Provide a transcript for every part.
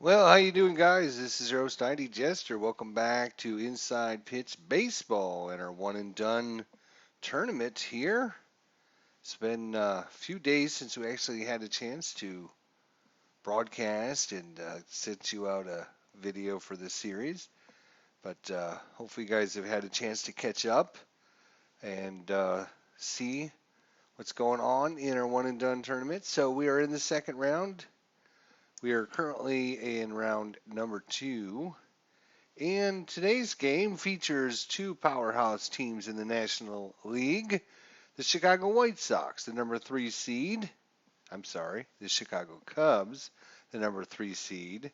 Well, how you doing, guys? This is your host, ID Jester. Welcome back to Inside Pitch Baseball and our one and done tournament here. It's been a few days since we actually had a chance to broadcast and sent you out a video for this series. But hopefully, you guys have had a chance to catch up and see what's going on in our one and done tournament. So we are in the second round. We are currently in round number 2. And today's game features two powerhouse teams in the National League. The Chicago White Sox, the number 3 seed. The Chicago Cubs, the number 3 seed.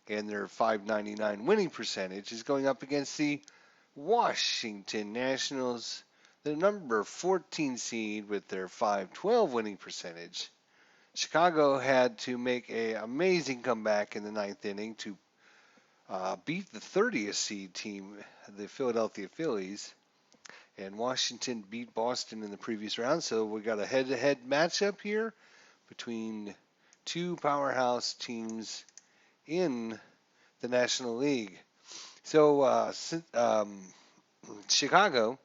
And their .599 winning percentage is going up against the Washington Nationals, the number 14 seed with their .512 winning percentage. Chicago had to make an amazing comeback in the ninth inning to beat the 30th seed team, the Philadelphia Phillies, and Washington beat Boston in the previous round. So we got a head-to-head matchup here between two powerhouse teams in the National League. So Chicago,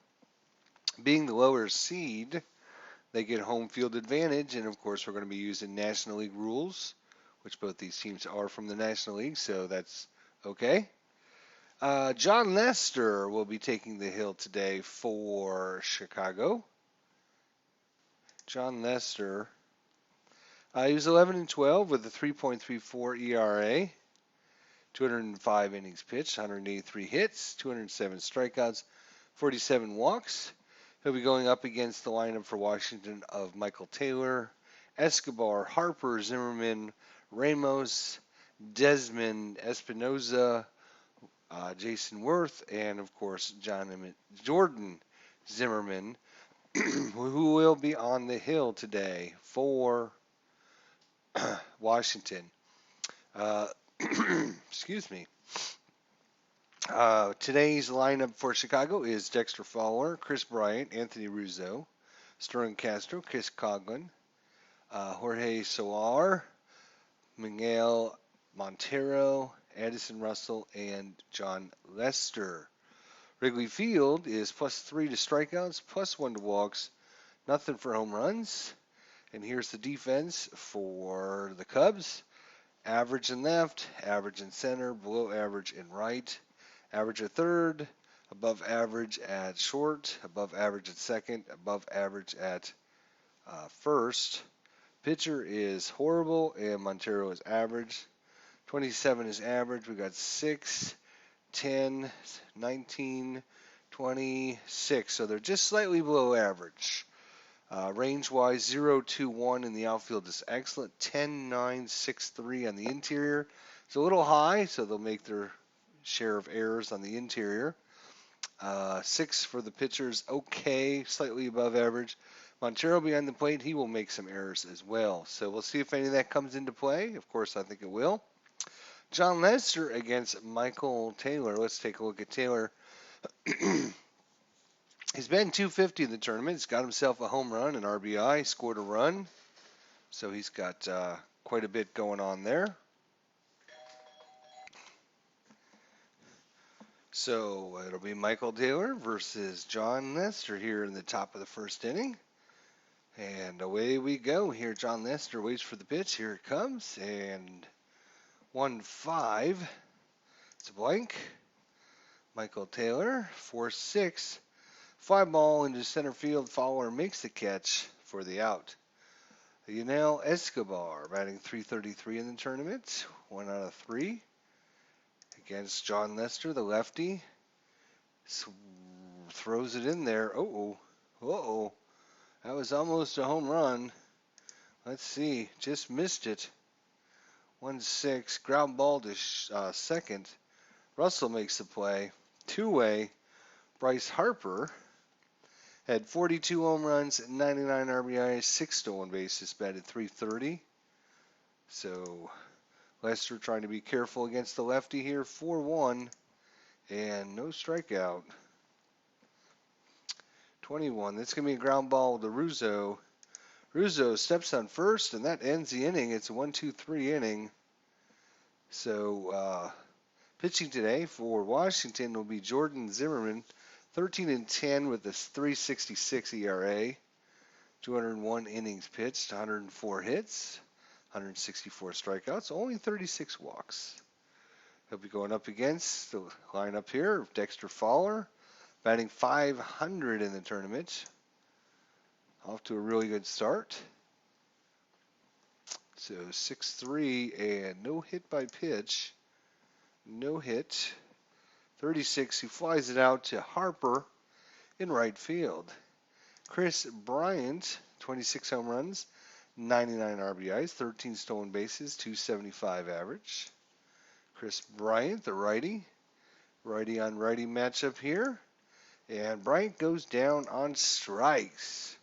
being the lower seed, they get home field advantage, and of course we're going to be using National League rules, which both these teams are from the National League, so that's okay. John Lester will be taking the hill today for Chicago. John Lester, he was 11 and 12 with a 3.34 ERA, 205 innings pitched, 183 hits, 207 strikeouts, 47 walks. He'll be going up against the lineup for Washington of Michael Taylor, Escobar, Harper, Zimmermann, Ramos, Desmond, Espinoza, Jason Worth, and of course Jordan Zimmermann, who will be on the hill today for Washington. Uh, excuse me. Today's lineup for Chicago is Dexter Fowler, Chris Bryant, Anthony Rizzo, Sterling Castro, Chris Coghlan, Jorge Soler, Miguel Montero, Addison Russell, and John Lester. Wrigley Field is +3 to strikeouts, +1 to walks, nothing for home runs. And here's the defense for the Cubs. Average in left, average in center, below average in right, average at third, above average at short, above average at second, above average at first. Pitcher is horrible, and Montero is average. 27 is average. We got 6, 10, 19, 26. So they're just slightly below average. Range-wise, 0-2-1 in the outfield is excellent. 10-9-6-3 on the interior. It's a little high, so they'll make their share of errors on the interior. 6 for the pitchers, okay, slightly above average. Montero behind the plate, he will make some errors as well. So we'll see if any of that comes into play. Of course, I think it will. John Lester against Michael Taylor. Let's take a look at Taylor. He's been .250 in the tournament. He's got himself a home run, an RBI, scored a run. So he's got quite a bit going on there. So it'll be Michael Taylor versus John Lester here in the top of the first inning. And away we go here. John Lester waits for the pitch. Here it comes. And 1-5. It's a blank. Michael Taylor, 4-6. Fly ball into center field. Fowler makes the catch for the out. Yunel Escobar batting .333 in the tournament. 1 out of 3. Against John Lester, the lefty. Throws it in there. Uh-oh. That was almost a home run. Let's see. Just missed it. 1-6. Ground ball to second. Russell makes the play. Two-way. Bryce Harper had 42 home runs, 99 RBIs, 6 stolen bases, batted .330. So Lester trying to be careful against the lefty here. 4-1 and no strikeout. 21. That's going to be a ground ball to Rizzo. Rizzo steps on first, and that ends the inning. It's a 1-2-3 inning. So pitching today for Washington will be Jordan Zimmermann, 13-10 with a 3.66 ERA, 201 innings pitched, 104 hits, 164 strikeouts, only 36 walks. He'll be going up against the lineup here, Dexter Fowler, batting .500 in the tournament. Off to a really good start. So 6-3 and no hit by pitch. No hit. 36, he flies it out to Harper in right field. Chris Bryant, 26 home runs, 99 RBIs, 13 stolen bases, 275 average. Chris Bryant, the righty. Righty on righty matchup here. And Bryant goes down on strikes.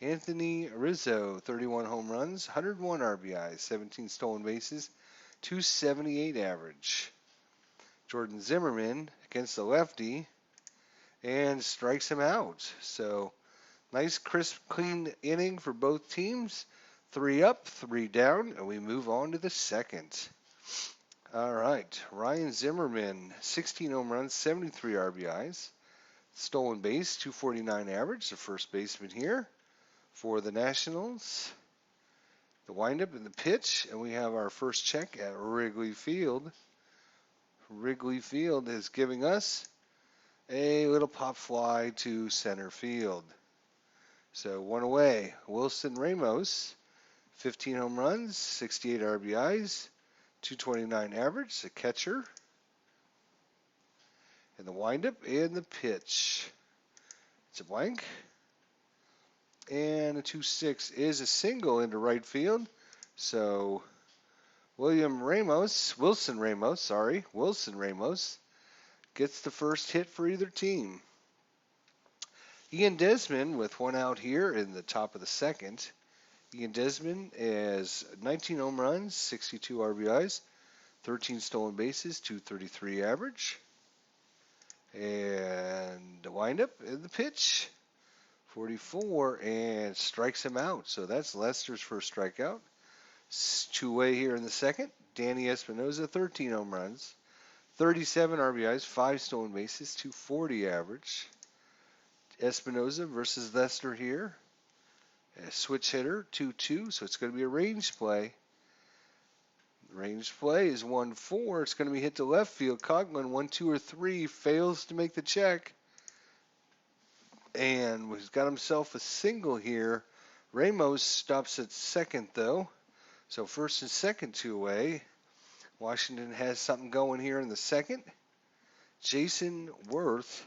Anthony Rizzo, 31 home runs, 101 RBIs, 17 stolen bases, 278 average. Jordan Zimmermann against the lefty and strikes him out. So nice, crisp, clean inning for both teams. 3 up, 3 down, and we move on to the second. All right, Ryan Zimmerman, 16 home runs, 73 RBIs, stolen base, 249 average, the first baseman here for the Nationals. The windup and the pitch, and we have our first check at Wrigley Field. Wrigley Field is giving us a little pop fly to center field. So one away. Wilson Ramos, 15 home runs, 68 RBIs, 229 average, the catcher. And the windup and the pitch. It's a blank. And a 2-6 is a single into right field. So Wilson Ramos gets the first hit for either team. Ian Desmond with one out here in the top of the second. Ian Desmond has 19 home runs, 62 RBIs, 13 stolen bases, 233 average. And the windup and the pitch, 44, and strikes him out. So that's Lester's first strikeout. Two-way here in the second. Danny Espinosa, 13 home runs, 37 RBIs, 5 stolen bases, 240 average. Espinosa versus Lester here. A switch hitter, 2-2, so it's going to be a range play. Range play is 1-4. It's going to be hit to left field. Coghlan, 1, 2, or 3, fails to make the check. And he's got himself a single here. Ramos stops at second, though. So first and second, 2 away. Washington has something going here in the second. Jason Worth,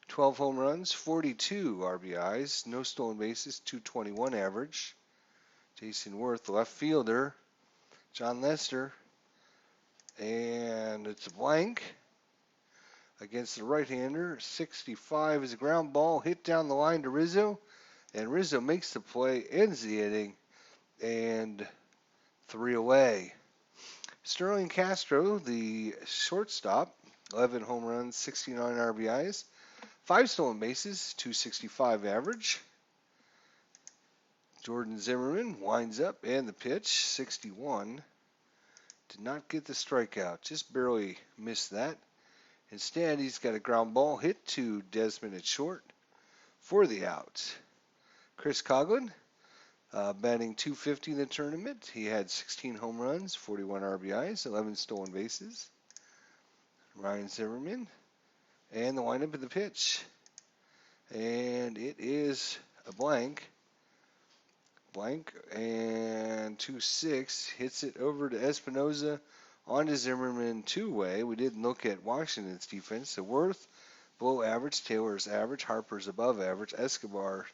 12 home runs, 42 RBIs, no stolen bases, 221 average. Jason Worth, the left fielder. John Lester. And it's a blank against the right-hander. 65 is a ground ball hit down the line to Rizzo. And Rizzo makes the play, ends the inning, and 3 away. Sterling Castro, the shortstop, 11 home runs, 69 RBIs, 5 stolen bases, 265 average. Jordan Zimmermann winds up, and the pitch, 61. Did not get the strikeout, just barely missed that. Instead, he's got a ground ball hit to Desmond at short for the out. Chris Coghlan, batting .250 in the tournament. He had 16 home runs, 41 RBIs, 11 stolen bases. Ryan Zimmerman, and the windup of the pitch. And it is a blank. Blank, and 2-6 hits it over to Espinosa onto Zimmerman, 2-way. We didn't look at Washington's defense. So Worth, below average. Taylor's average. Harper's above average. Escobar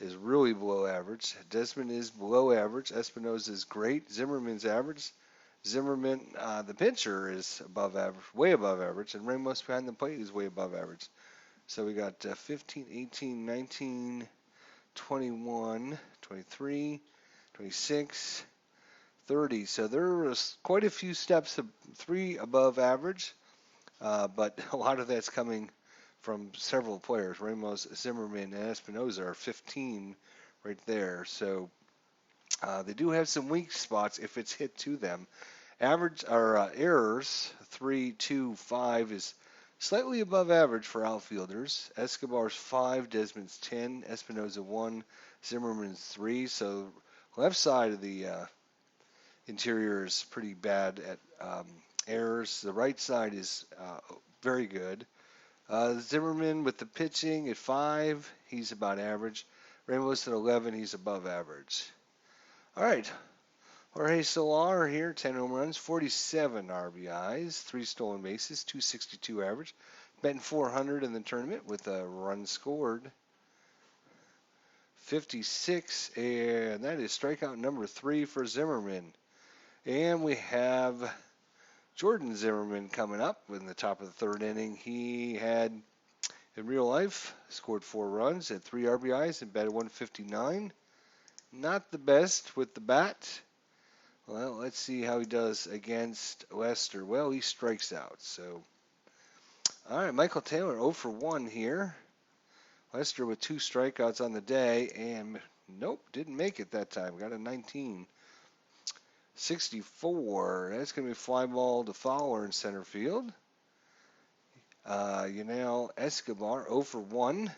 is really below average. Desmond is below average. Espinosa is great. Zimmerman's average. Zimmerman, the pitcher, is above average, way above average. And Ramos behind the plate is way above average. So we got 15, 18, 19, 21, 23, 26, 30. So there was quite a few steps, 3 above average, but a lot of that's coming from several players. Ramos, Zimmerman, and Espinosa are 15 right there. So they do have some weak spots if it's hit to them. Average or errors 3, 2, 5 is slightly above average for outfielders. Escobar's 5, Desmond's 10, Espinoza 1, Zimmerman's 3. So left side of the interior is pretty bad at errors. The right side is very good. Zimmerman with the pitching at 5, he's about average. Ramos at 11, he's above average. All right, Jorge Solar here, 10 home runs, 47 RBIs, 3 stolen bases, 262 average. Batting 400 in the tournament with a run scored. 56, and that is strikeout number 3 for Zimmerman. And we have Jordan Zimmermann coming up in the top of the third inning. He had, in real life, scored 4 runs, had 3 RBIs, and batted 159. Not the best with the bat. Well, let's see how he does against Lester. Well, he strikes out. So, all right, Michael Taylor 0 for 1 here. Lester with 2 strikeouts on the day, and nope, didn't make it that time. Got a 19. 64. That's going to be a fly ball to Fowler in center field. Escobar 0 for 1.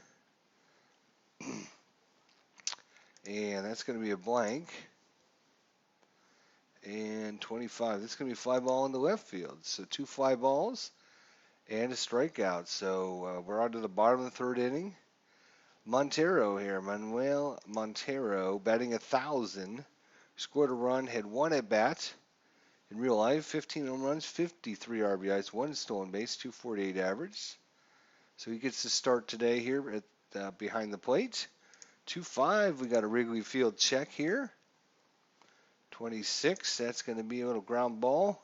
And that's going to be a blank. And 25. This is going to be a fly ball in the left field. So 2 fly balls and a strikeout. So we're on to the bottom of the third inning. Montero here. Manuel Montero batting 1,000. Scored a run, had 1 at bat. In real life, 15 home runs, 53 RBIs, 1 stolen base, 248 average. So he gets to start today here at behind the plate. 2-5, we got a Wrigley Field check here. 26, that's going to be a little ground ball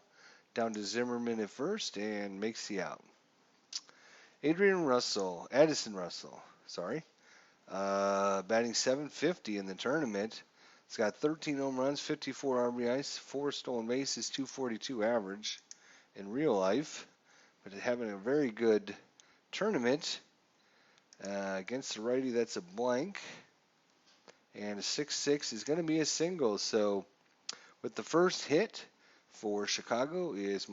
down to Zimmerman at first and makes the out. Addison Russell, batting 750 in the tournament. He's got 13 home runs, 54 RBIs, 4 stolen bases, 242 average in real life, but having a very good tournament. Against the righty, that's a blank. And a 6-6 is going to be a single. So with the first hit for Chicago is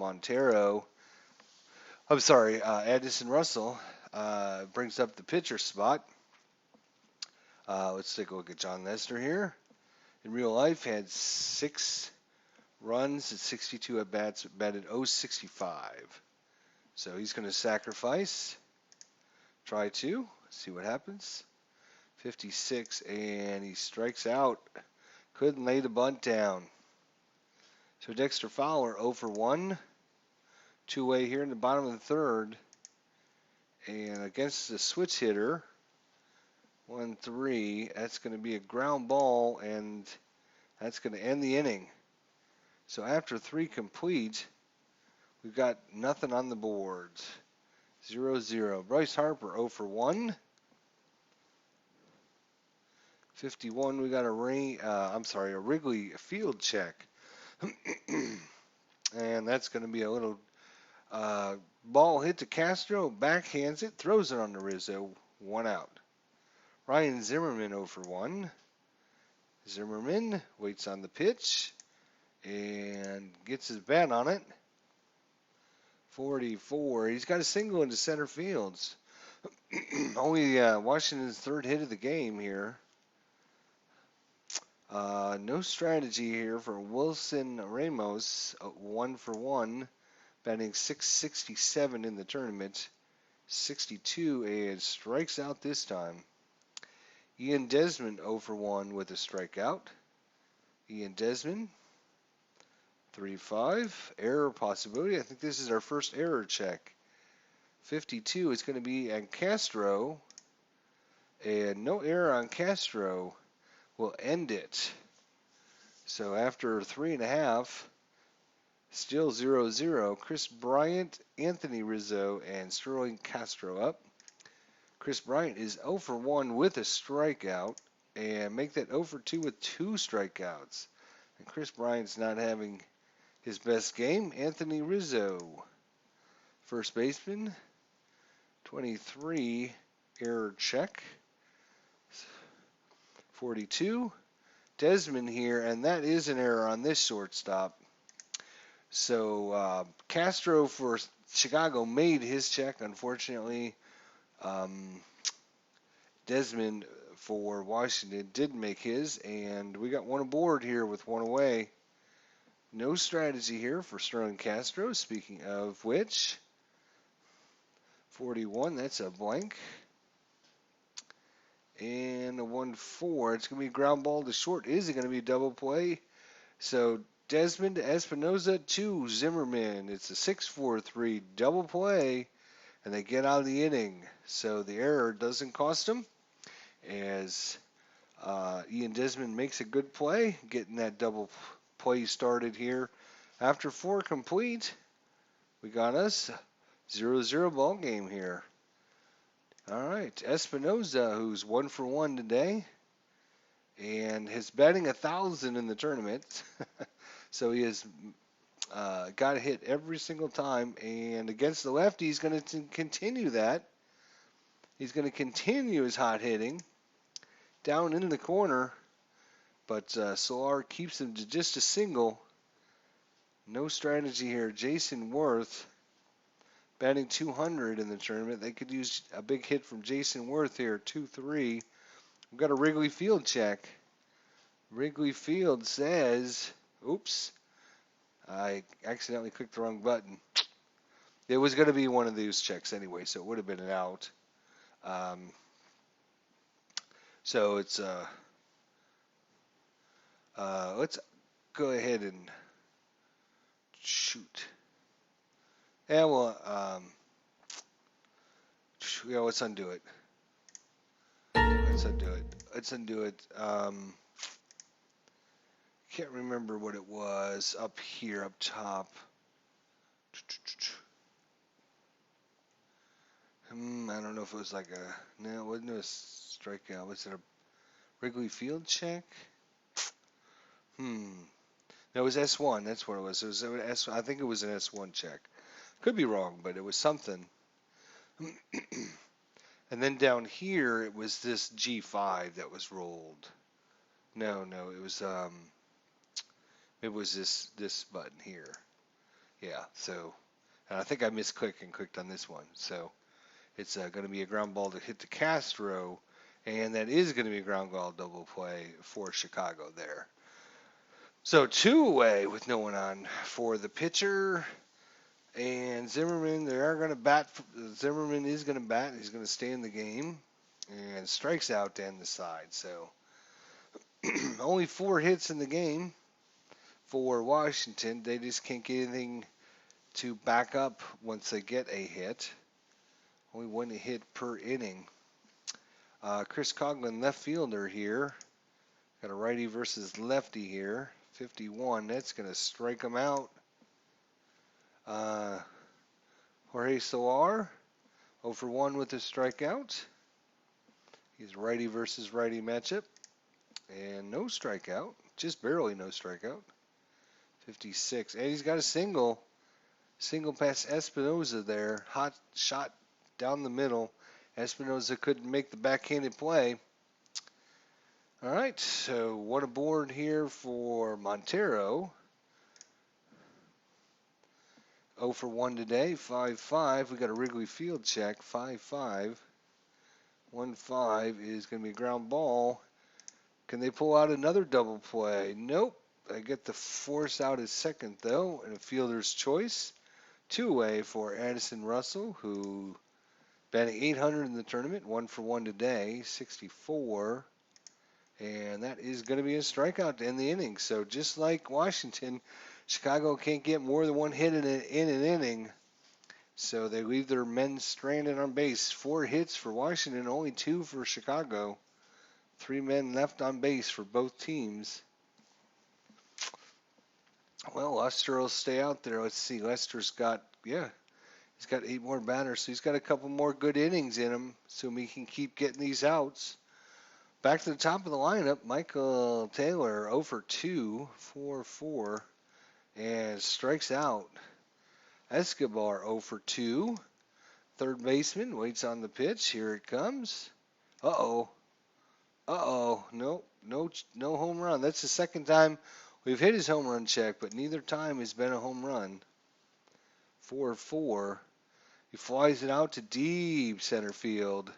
Addison Russell brings up the pitcher spot. Let's take a look at John Lester here. In real life, had 6 runs at 62 at bats, batted 065. So he's going to sacrifice. Try to see what happens. 56, and he strikes out. Couldn't lay the bunt down. So Dexter Fowler 0 for 1. Two-way here in the bottom of the third. And against the switch hitter, 1-3, that's going to be a ground ball, and that's going to end the inning. So after 3 complete, we've got nothing on the board. 0-0. Bryce Harper 0 for 1. 51, we got a Wrigley Field check. And that's going to be a little ball hit to Castro, backhands it, throws it on to Rizzo, 1 out. Ryan Zimmerman 0 for 1. Zimmerman waits on the pitch and gets his bat on it. 44. He's got a single into center fields. Only Washington's 3rd hit of the game here. No strategy here for Wilson Ramos, 1 for 1, batting 667 in the tournament, 62, and strikes out this time. Ian Desmond 0 for 1 with a strikeout. Ian Desmond, 3-5, error possibility. I think this is our first error check. 52 is going to be on Castro, and no error on Castro will end it. So after 3.5, still 0-0. Chris Bryant, Anthony Rizzo, and Sterling Castro up. Chris Bryant is 0 for 1 with a strikeout, and make that 0 for 2 with 2 strikeouts. And Chris Bryant's not having his best game. Anthony Rizzo, first baseman, 23, error check. 42. Desmond here, and that is an error on this shortstop. So Castro for Chicago made his check. Unfortunately, um, Desmond for Washington did make his, and we got one aboard here with one away. No strategy here for Sterling Castro. Speaking of which, 41, that's a blank. And a 1-4. It's going to be a ground ball to short. Is it going to be a double play? So Desmond to Espinoza to Zimmerman. It's a 6-4-3 double play, and they get out of the inning. So the error doesn't cost them, as Ian Desmond makes a good play, getting that double play started here. After 4 complete, we got us 0-0 ball game here. All right, Espinoza, who's 1 for 1 today, and his batting 1,000 in the tournament. So he has got a hit every single time, and against the lefty, he's going to continue that. He's going to continue his hot hitting down into the corner, but Solar keeps him to just a single. No strategy here. Jason Worth batting 200 in the tournament. They could use a big hit from Jason Worth here, 2-3. We've got a Wrigley Field check. Wrigley Field says, oops, I accidentally clicked the wrong button. It was going to be one of these checks anyway, so it would have been an out. So it's let's go ahead and shoot. Yeah, well, let's undo it. Let's undo it. Can't remember what it was up here, up top. I don't know if it was like no, it wasn't a strikeout. Was it a Wrigley Field check? No, it was S1. That's what it was. It was S. I think it was an S1 check. Could be wrong, but it was something. And then down here, it was this G5 that was rolled. No, it was this button here. Yeah. So, and I think I misclicked and clicked on this one. So it's going to be a ground ball to hit the Castro, and that is going to be a ground ball double play for Chicago there. So 2 away with no one on for the pitcher. And Zimmerman, they are going to bat. Zimmerman is going to bat. He's going to stay in the game and strikes out to end the side. So only 4 hits in the game for Washington. They just can't get anything to back up once they get a hit. Only 1 hit per inning. Chris Coughlin, left fielder here. Got a righty versus lefty here. 51. That's going to strike him out. Jorge Solar, 0 for 1 with a strikeout. He's righty versus righty matchup. And no strikeout. Just barely no strikeout. 56. And he's got a single. Single past Espinoza there. Hot shot down the middle. Espinoza couldn't make the backhanded play. All right, so 1 aboard here for Montero. 0 for 1 today, 5-5. We got a Wrigley Field check, 5-5. 1-5 is going to be a ground ball. Can they pull out another double play? Nope. I get the force out his second, though, and a fielder's choice. 2 away for Addison Russell, who batting 800 in the tournament, 1 for 1 today, 64. And that is going to be a strikeout to end the inning. So just like Washington, Chicago can't get more than 1 hit in an inning. So they leave their men stranded on base. 4 hits for Washington, only 2 for Chicago. 3 men left on base for both teams. Well, Lester will stay out there. Let's see. Lester's got, he's got 8 more batters. So he's got a couple more good innings in him. So he can keep getting these outs. Back to the top of the lineup, Michael Taylor 0 for 2, 4-4, and strikes out. Escobar 0 for 2. Third baseman waits on the pitch. Here it comes. Uh-oh. No home run. That's the second time We've hit his home run check, but neither time has been a home run. 4-4. He flies it out to deep center field.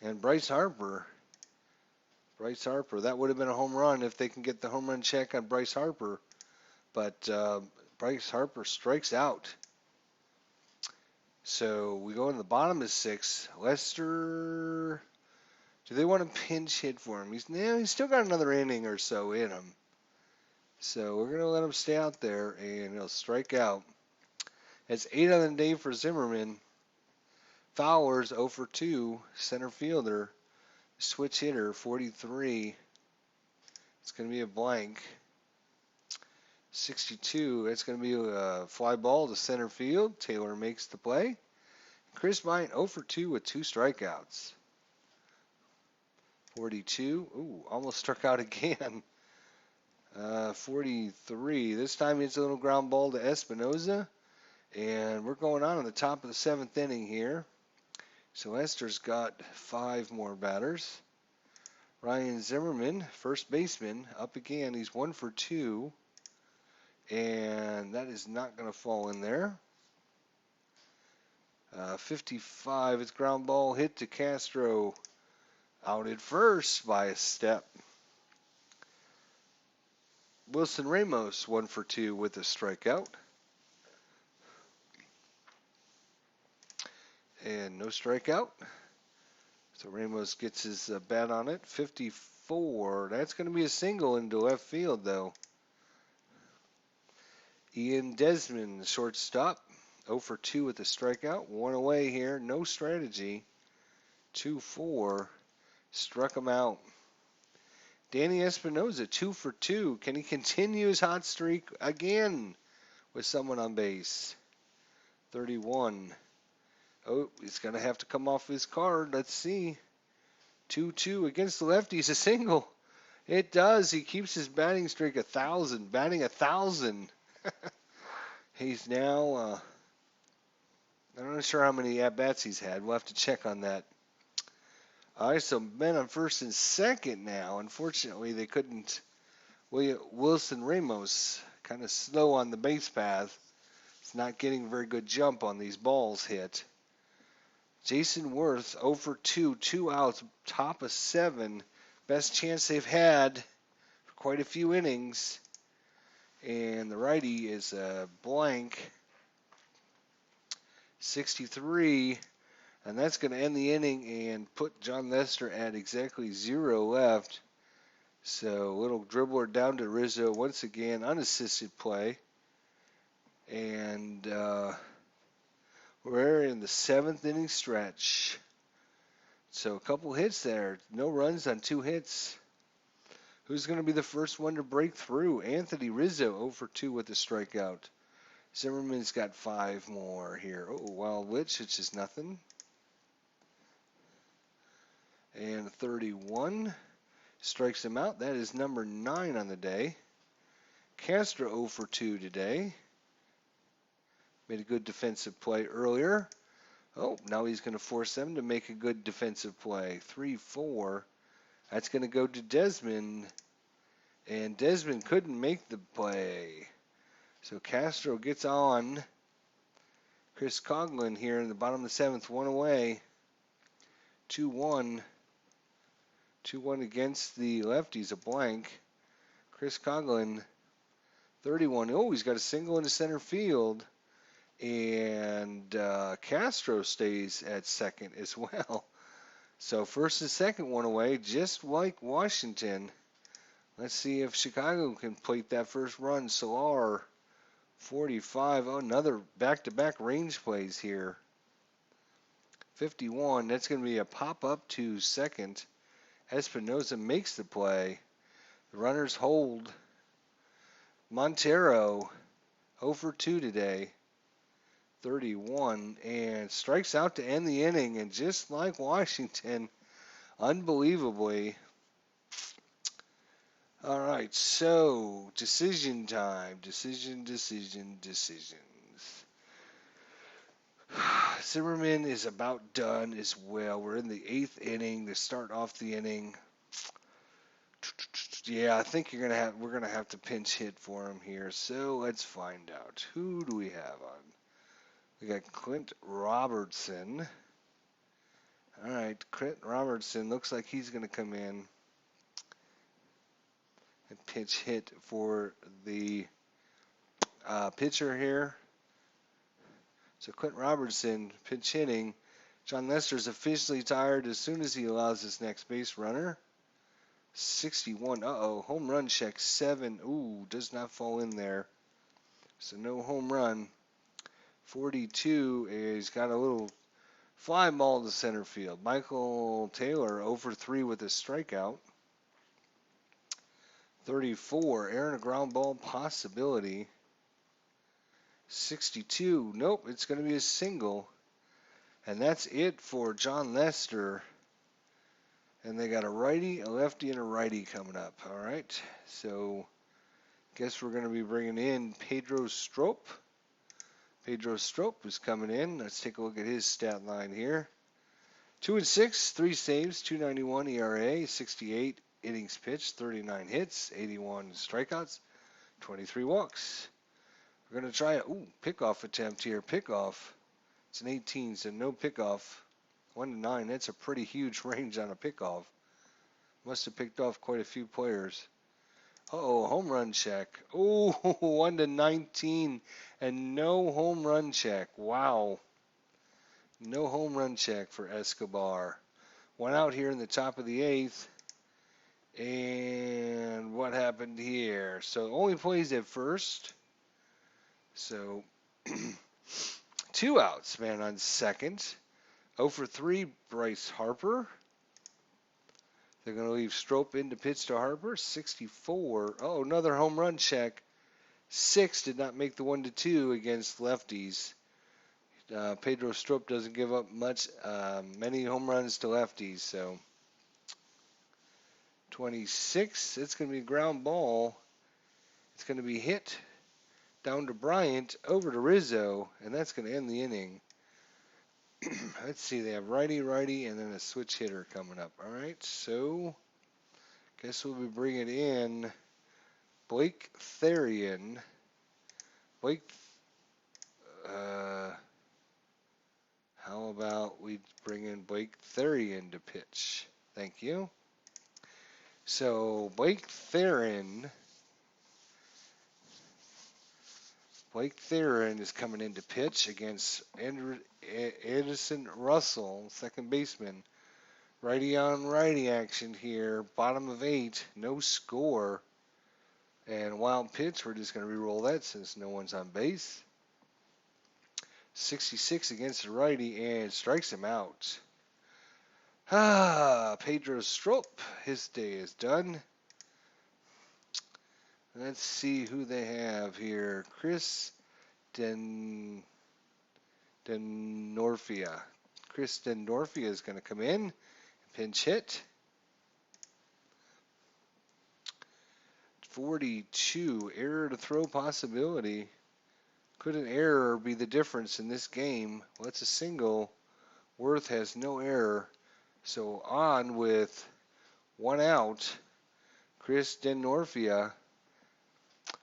And Bryce Harper, that would have been a home run if they can get the home run check on Bryce Harper. But Bryce Harper strikes out. So we go in the bottom of 6. Lester, do they want to pinch hit for him? He's still got another inning or so in him. So we're going to let him stay out there, and he'll strike out. It's 8 on the day for Zimmermann. Fowler's 0 for 2, center fielder. Switch hitter, 43. It's going to be a blank. 62. It's going to be a fly ball to center field. Taylor makes the play. Chris Bryant 0 for 2 with 2 strikeouts. 42. Ooh, almost struck out again. 43. This time it's a little ground ball to Espinoza. And we're going on in the top of the 7th inning here. So Lester's got 5 more batters. Ryan Zimmermann, first baseman, up again. He's 1 for 2. And that is not going to fall in there. 55. It's ground ball hit to Castro. Out at first by a step. Wilson Ramos, 1 for 2 with a strikeout. And no strikeout. So Ramos gets his bat on it. 54. That's going to be a single into left field, though. Ian Desmond, shortstop. 0 for 2 with a strikeout. 1 away here. No strategy. 2-4. Struck him out. Danny Espinoza, 2 for 2. Can he continue his hot streak again with someone on base? 31. Oh, he's going to have to come off his card. Let's see. 2-2 against the lefties, a single. It does. He keeps his batting streak 1,000. Batting 1,000. He's now, I'm not sure how many at-bats he's had. We'll have to check on that. All right, so men on first and second now. Unfortunately, they couldn't. Wilson Ramos kind of slow on the base path. He's not getting a very good jump on these balls hit. Jason Worth 0 for 2, 2 outs, top of 7. Best chance they've had for quite a few innings. And the righty is a blank. 63. And that's going to end the inning and put John Lester at exactly 0 left. So a little dribbler down to Rizzo once again, unassisted play. And we're in the 7th inning stretch. So a couple hits there. No runs on 2 hits. Who's going to be the first one to break through? Anthony Rizzo 0 for 2 with a strikeout. Zimmerman's got 5 more here. Oh, wild witch, it's just nothing. And 31 strikes him out. That is number 9 on the day. Castro 0 for 2 today. Made a good defensive play earlier. Oh, now he's going to force them to make a good defensive play. 3-4. That's going to go to Desmond. And Desmond couldn't make the play. So Castro gets on. Chris Coughlin here in the bottom of the 7th, 1 away. 2-1. 2-1 against the lefties, a blank. Chris Coughlin, 31. Oh, he's got a single into center field. And Castro stays at second as well. So first and second, 1 away, just like Washington. Let's see if Chicago can plate that first run. Solar, 45. Oh, another back-to-back range plays here. 51. That's going to be a pop-up to second. Espinoza makes the play. The runners hold. Montero, 0 for 2 today. 31. And strikes out to end the inning. And just like Washington, unbelievably. All right, so decision time. Decisions. Zimmermann is about done as well. We're in the 8th inning to start off the inning. Yeah, I think we're gonna have to pinch hit for him here. So let's find out. Who do we have on? We got Clint Robertson. All right, Clint Robertson looks like he's gonna come in and pinch hit for the pitcher here. So Clint Robertson pinch hitting. John Lester's officially tired as soon as he allows his next base runner. 61. Uh-oh. Home run check. 7. Ooh, does not fall in there. So no home run. 42 is got a little fly ball to center field. Michael Taylor 0 for 3 with a strikeout. 34. Aaron a ground ball possibility. 62. Nope, it's going to be a single. And that's it for John Lester. And they got a righty, a lefty, and a righty coming up. All right. So, guess we're going to be bringing in Pedro Strop. Pedro Strop is coming in. Let's take a look at his stat line here. 2-6, 3 saves, 291 ERA, 68 innings pitched, 39 hits, 81 strikeouts, 23 walks. We're going to try a pickoff attempt here. Pickoff. It's an 18, so no pickoff. 1-9. That's a pretty huge range on a pickoff. Must have picked off quite a few players. Uh-oh, home run check. Oh, 1-19 and no home run check. Wow. No home run check for Escobar. One out here in the top of the 8th. And what happened here? So only plays at first. So 2 outs, man, on second. 0 for 3, Bryce Harper. They're going to leave Strop in to pitch to Harper. 64. Oh, another home run check. 6 did not make the 1-2 against lefties. Pedro Strop doesn't give up many home runs to lefties. So 26. It's going to be a ground ball. It's going to be hit down to Bryant, over to Rizzo, and that's going to end the inning. Let's see, they have righty, and then a switch hitter coming up. All right, so guess we'll be bringing in Blake Therian. Blake, how about we bring in Blake Therian to pitch? Thank you. So Blake Therian is coming in to pitch against Edison Russell, second baseman. Righty on righty action here. Bottom of 8, no score. And wild pitch, we're just going to re-roll that since no one's on base. 66 against the righty and strikes him out. Pedro Strop, his day is done. Let's see who they have here. Chris Denorfia. Chris Denorfia is going to come in. Pinch hit. 42. Error to throw possibility. Could an error be the difference in this game? Well, it's a single. Worth has no error. So on with 1 out. Chris Denorfia.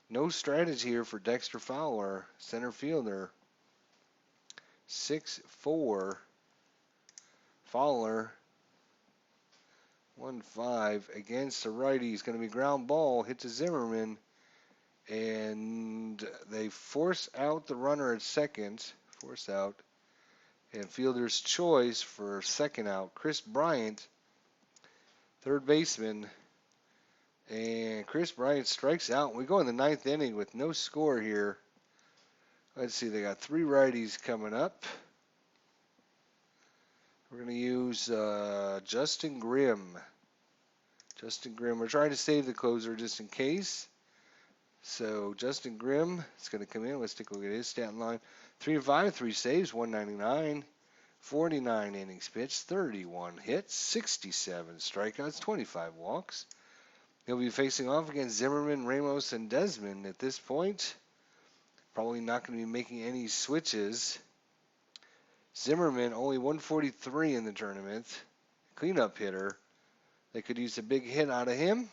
No strategy here for Dexter Fowler, center fielder. 6-4. Fowler. 1-5 against the righty. He's going to be ground ball. Hit to Zimmermann. And they force out the runner at second. Force out. And fielder's choice for second out. Chris Bryant, third baseman. And Chris Bryant strikes out. We go in the 9th inning with no score here. Let's see, they got 3 righties coming up. We're going to use Justin Grimm. We're trying to save the closer just in case. So Justin Grimm is going to come in. Let's take a look at his stat line. 3-5, 3 saves, 199. 49 innings pitched, 31 hits, 67 strikeouts, 25 walks. He'll be facing off against Zimmermann, Ramos, and Desmond at this point. Probably not going to be making any switches. Zimmermann only 143 in the tournament. Cleanup hitter. They could use a big hit out of him.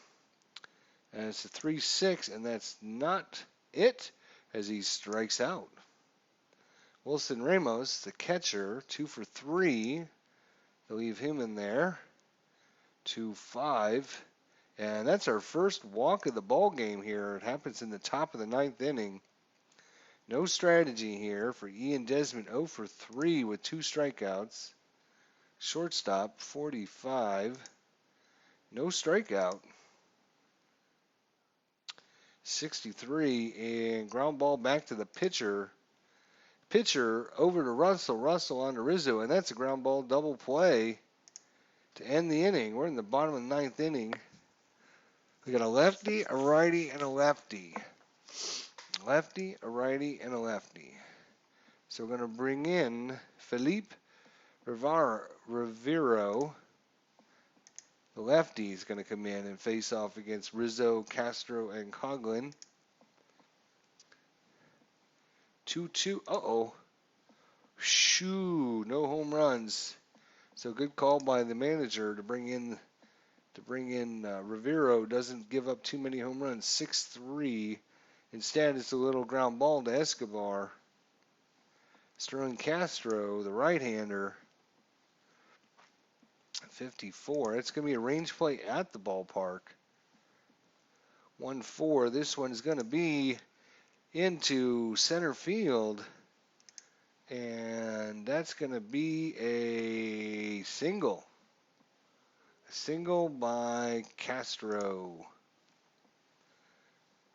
And it's a 3-6, and that's not it as he strikes out. Wilson Ramos, the catcher, 2 for 3. They'll leave him in there. 2-5. And that's our first walk of the ball game here. It happens in the top of the 9th inning. No strategy here for Ian Desmond, 0 for 3 with 2 strikeouts. Shortstop, 45. No strikeout. 63, and ground ball back to the pitcher. Pitcher over to Russell. Russell on to Rizzo, and that's a ground ball double play to end the inning. We're in the bottom of the 9th inning. We got a lefty, a righty, and a lefty. Lefty, a righty, and a lefty. So we're going to bring in Felipe Rivero. The lefty is going to come in and face off against Rizzo, Castro, and Coughlin. 2-2. Uh-oh. Shoo. No home runs. So good call by the manager to bring in Rivero. Doesn't give up too many home runs. 6-3. Instead, it's a little ground ball to Escobar. Sterling Castro, the right-hander. 54. It's going to be a range play at the ballpark. 1-4. This one's going to be into center field. And that's going to be a single. A single by Castro.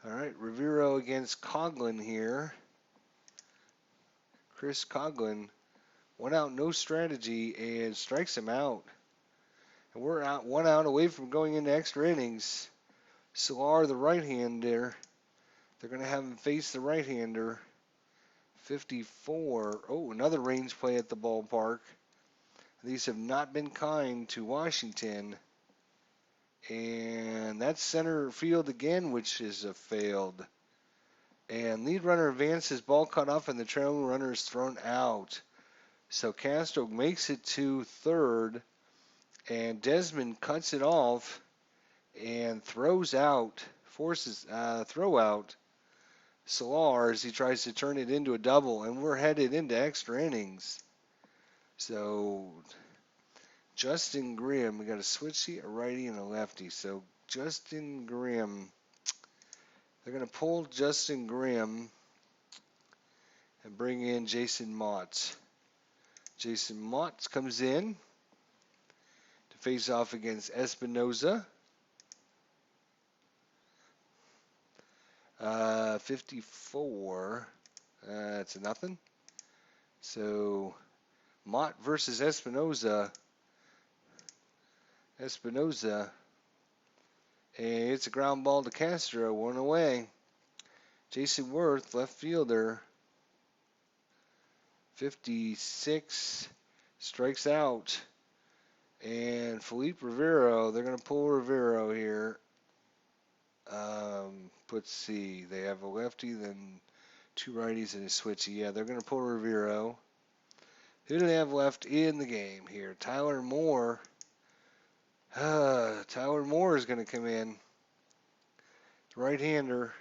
All right, Rivero against Coughlin here. Chris Coughlin, 1 out, no strategy, and strikes him out. And we're out 1 out away from going into extra innings. Solar, the right-hander, they're going to have him face the right-hander. 54. Oh, another range play at the ballpark. These have not been kind to Washington. And that's center field again, which is a failed. And lead runner advances, ball cut off, and the trailing runner is thrown out. So Castro makes it to third, and Desmond cuts it off and throws out, forces throw out Solar as he tries to turn it into a double, and we're headed into extra innings. So Justin Grimm, we got a switchy, a righty, and a lefty. So Justin Grimm, they're going to pull Justin Grimm and bring in Jason Mott. Jason Mott comes in to face off against Espinoza. 54. That's a nothing. So Mott versus Espinoza. Espinoza. And it's a ground ball to Castro. 1 away. Jason Worth, left fielder. 56. Strikes out. And Felipe Rivero, they're going to pull Rivero here. Let's see. They have a lefty, then 2 righties and a switchy. Yeah, they're going to pull Rivero. Who do they have left in the game here? Tyler Moore. Tyler Moore is going to come in. Right-hander.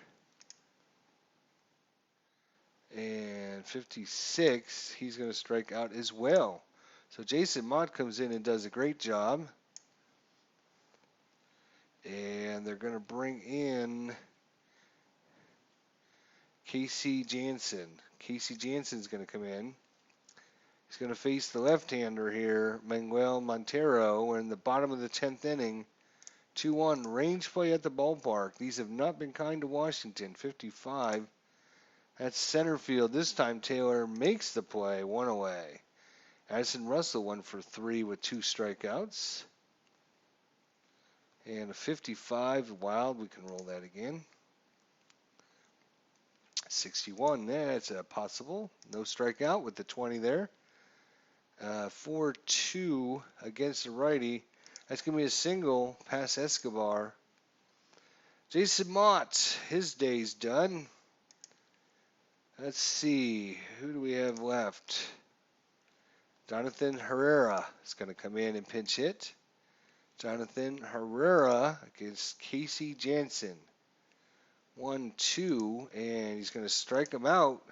And 56, he's going to strike out as well. So Jason Mott comes in and does a great job. And they're going to bring in Casey Jansen. Casey Jansen's going to come in. He's going to face the left-hander here, Manuel Montero. We're in the bottom of the 10th inning. 2-1, range play at the ballpark. These have not been kind to Washington. 55. That's center field. This time Taylor makes the play, 1 away. Addison Russell 1 for 3 with 2 strikeouts. And a 55 wild. We can roll that again. 61. That's possible. No strikeout with the 20 there. 4-2 against the righty. That's going to be a single past Escobar. Jason Mott, his day's done. Let's see. Who do we have left? Jonathan Herrera is going to come in and pinch hit. Jonathan Herrera against Casey Jansen. 1-2, and he's going to strike him out.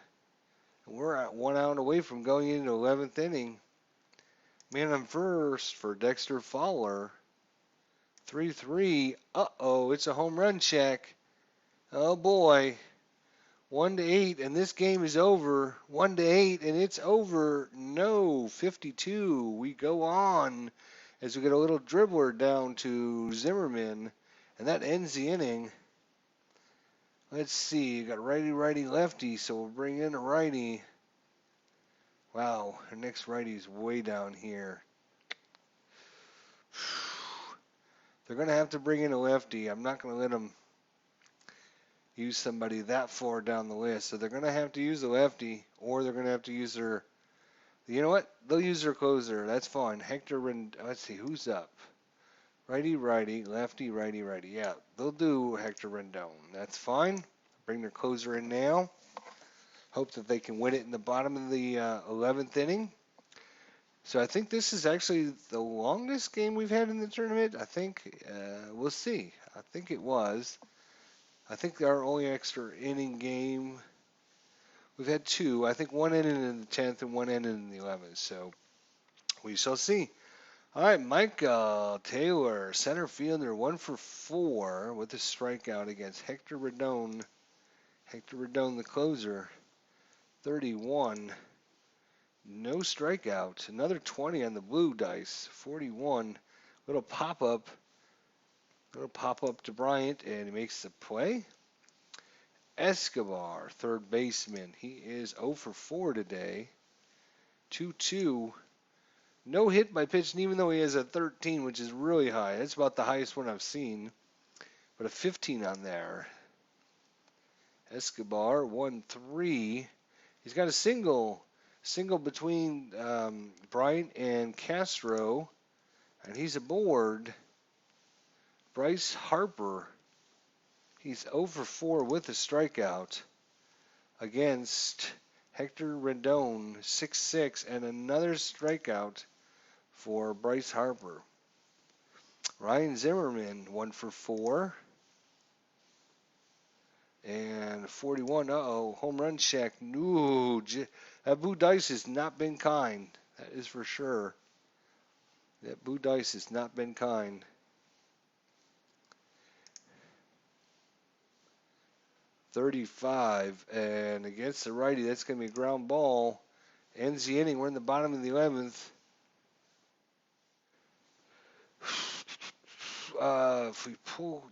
We're at 1 out away from going into 11th inning. Man on first for Dexter Fowler. 3-3. Uh-oh, it's a home run check. Oh boy. 1-8, and this game is over. 1-8, and it's over. No, 52. We go on as we get a little dribbler down to Zimmermann, and that ends the inning. Let's see. You got righty, righty, lefty, so we'll bring in a righty. Wow, our next righty's way down here. They're going to have to bring in a lefty. I'm not going to let them use somebody that far down the list. So they're going to have to use a lefty, or they're going to have to use their, you know what? They'll use their closer. That's fine. Let's see, who's up? Righty, righty, lefty, righty, righty. Yeah, they'll do Hector Rendon. That's fine. Bring their closer in now. Hope that they can win it in the bottom of the 11th inning. So I think this is actually the longest game we've had in the tournament. I think, we'll see. I think it was. I think our only extra inning game, we've had two. I think one inning in the 10th and one inning in the 11th. So we shall see. All right, Mike Taylor, center fielder, 1 for 4 with a strikeout against Hector Rendon. Hector Rendon, the closer, 31. No strikeout. Another 20 on the blue dice. 41. Little pop up. Little pop up to Bryant, and he makes the play. Escobar, third baseman. He is 0 for 4 today. 2-2. No hit by pitch, and even though he has a 13, which is really high. That's about the highest one I've seen. But a 15 on there. Escobar, 1-3. He's got a single. Single between Bryant and Castro, and he's aboard. Bryce Harper, he's 0 for 4 with a strikeout against Hector Rendon, 6-6, and another strikeout for Bryce Harper. Ryan Zimmerman, 1 for 4. And 41, home run check. No, that blue dice has not been kind. That is for sure. That blue dice has not been kind. .35, and against the righty, that's going to be a ground ball. Ends the inning. We're in the bottom of the 11th. If we pull,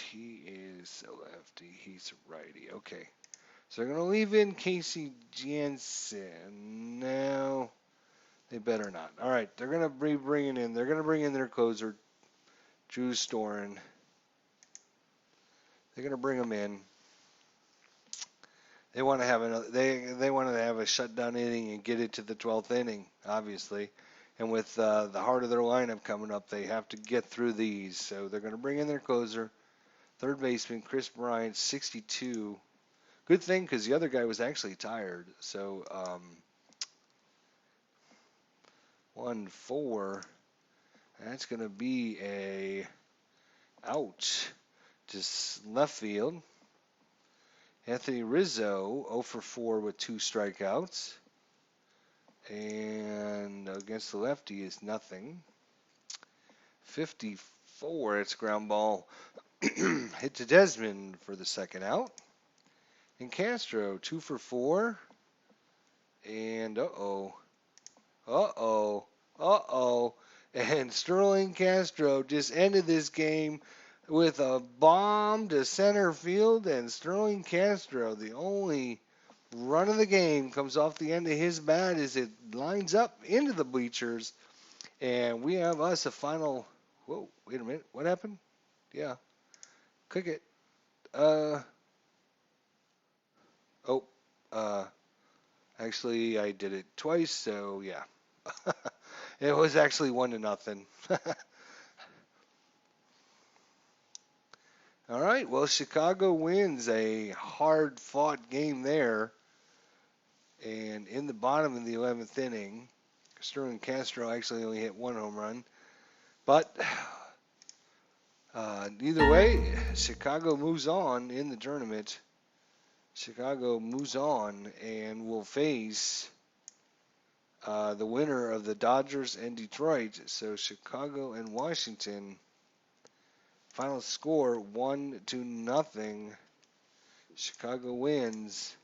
he is a lefty. He's a righty. Okay. So they're going to leave in Casey Jansen. No, they better not. All right, they're going to be bringing in. They're going to bring in their closer, Drew Storen. They're going to bring him in. They want to have another. They want to have a shutdown inning and get it to the 12th inning, obviously. And with the heart of their lineup coming up, they have to get through these. So they're going to bring in their closer, third baseman Chris Bryant, 62. Good thing because the other guy was actually tired. So 1-4. That's going to be a out to left field. Anthony Rizzo, 0 for 4 with 2 strikeouts. And against the lefty is nothing. 54, it's ground ball. Hit to Desmond for the second out. And Castro, 2 for 4. And and Sterling Castro just ended this game with a bomb to center field, and Sterling Castro, the only run of the game, comes off the end of his bat as it lines up into the bleachers, and we have us a final. Whoa, wait a minute, what happened? Yeah, click it. Actually, I did it twice, so yeah. It was actually 1-0. All right, well, Chicago wins a hard-fought game there. And in the bottom of the 11th inning, Sterling Castro actually only hit 1 home run. But Either way, Chicago moves on in the tournament. Chicago moves on and will face the winner of the Dodgers and Detroit. So Chicago and Washington. Final score 1-0. Chicago wins,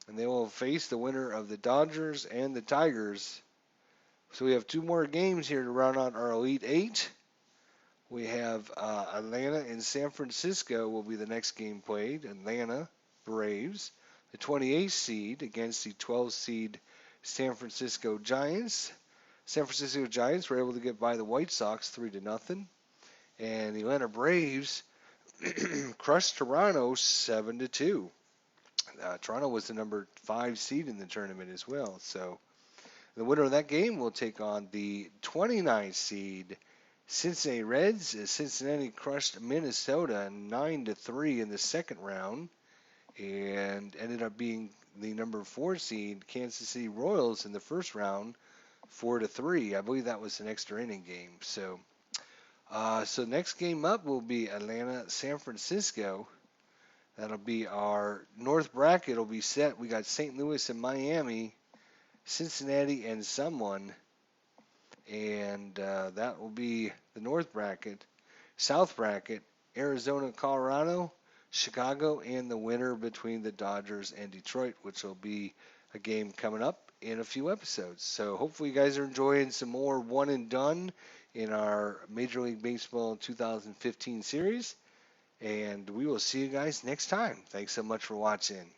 and they will face the winner of the Dodgers and the Tigers. So we have two more games here to round out our Elite Eight. We have Atlanta and San Francisco will be the next game played. Atlanta Braves, the 28th seed against the 12th seed San Francisco Giants. San Francisco Giants were able to get by the White Sox 3-0, and the Atlanta Braves crushed Toronto 7-2. Toronto was the number 5 seed in the tournament as well. So the winner of that game will take on the 29th seed Cincinnati Reds. Cincinnati crushed Minnesota 9-3 in the second round and ended up being the number 4 seed Kansas City Royals in the first round 4-3. I believe that was an extra inning game. So next game up will be Atlanta San Francisco. That'll be our North bracket. It'll be set. We got St. Louis and Miami, Cincinnati and someone, and that will be the North bracket. South bracket, Arizona, Colorado, Chicago, and the winner between the Dodgers and Detroit, which will be a game coming up in a few episodes. So hopefully you guys are enjoying some more one and done in our Major League Baseball 2015 series. And we will see you guys next time. Thanks so much for watching.